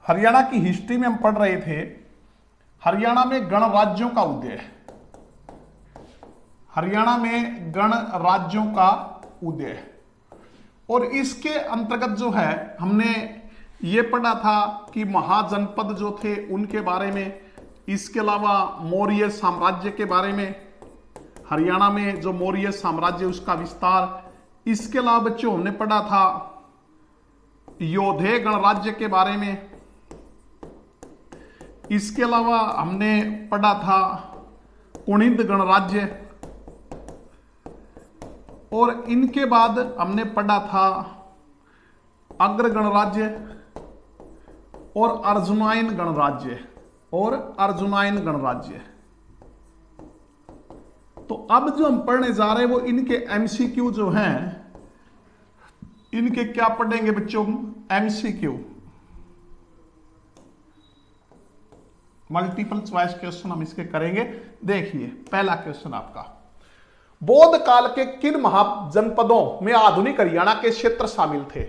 हरियाणा की हिस्ट्री में हम पढ़ रहे थे, हरियाणा में गणराज्यों का उदय, हरियाणा में गणराज्यों का उदय। और इसके अंतर्गत जो है हमने ये पढ़ा था कि महाजनपद जो थे उनके बारे में, इसके अलावा मौर्य साम्राज्य के बारे में, हरियाणा में जो मौर्य साम्राज्य उसका विस्तार, इसके अलावा बच्चों हमने पढ़ा था योधे गणराज्य के बारे में, इसके अलावा हमने पढ़ा था कुणिद गणराज्य, और इनके बाद हमने पढ़ा था अग्र गणराज्य और अर्जुनायन गणराज्य तो अब जो हम पढ़ने जा रहे हैं वो इनके एमसीक्यू जो हैं, इनके क्या पढ़ेंगे बच्चों, एमसीक्यू, मल्टीपल चॉइस क्वेश्चन हम इसके करेंगे। देखिए पहला क्वेश्चन आपका, बौद्ध काल के किन महाजनपदों में आधुनिक हरियाणा के क्षेत्र शामिल थे।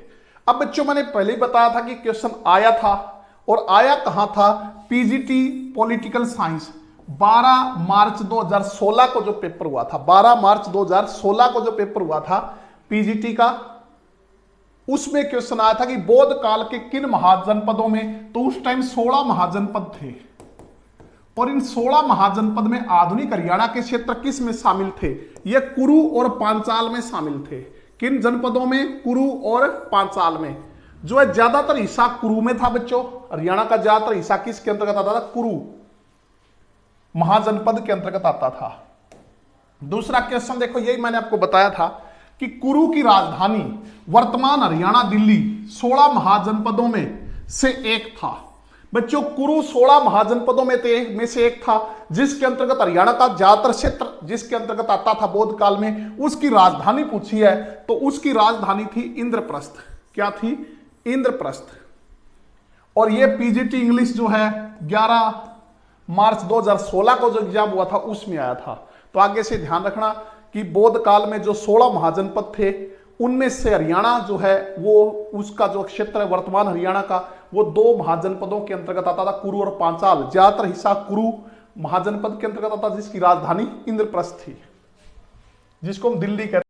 अब बच्चों मैंने पहले ही बताया था कि क्वेश्चन आया था, और आया कहां था, पीजीटी पॉलिटिकल साइंस 12 मार्च 2016 को जो पेपर हुआ था, 12 मार्च 2016 को जो पेपर हुआ था पीजीटी का, उसमें क्वेश्चन आया था कि बौद्ध काल के किन महाजनपदों में, तो उस टाइम 16 महाजनपद थे, और इन 16 महाजनपद में आधुनिक हरियाणा के क्षेत्र किस में शामिल थे, ये कुरु और पांचाल में शामिल थे। किन जनपदों में, कुरु और पांचाल में। जो है ज्यादातर हिस्सा कुरु में था बच्चों, हरियाणा का ज्यादातर हिस्सा किसके अंतर्गत आता था, कुरु महाजनपद के अंतर्गत आता था। दूसरा क्वेश्चन देखो, यही मैंने आपको बताया था कि कुरु की राजधानी वर्तमान हरियाणा दिल्ली 16 महाजनपदों में से एक था। बच्चों कुरु 16 महाजनपदों में से एक था, जिसके अंतर्गत हरियाणा का ज्यादातर क्षेत्र जिसके अंतर्गत आता था बौद्ध काल में। उसकी राजधानी पूछी है तो उसकी राजधानी थी इंद्रप्रस्थ। क्या थी, इंद्रप्रस्थ। और ये पीजीटी इंग्लिश जो है 11 मार्च 2016 को जो एग्जाम हुआ था उसमें आया था। तो आगे से ध्यान रखना कि बौद्ध काल में जो 16 महाजनपद थे उनमें से हरियाणा जो है वो उसका जो क्षेत्र है वर्तमान हरियाणा का, वो 2 महाजनपदों के अंतर्गत आता था, कुरु और पांचाल। ज्यादातर हिस्सा कुरु महाजनपद के अंतर्गत आता था, जिसकी राजधानी इंद्रप्रस्थ थी, जिसको हम दिल्ली कहते हैं।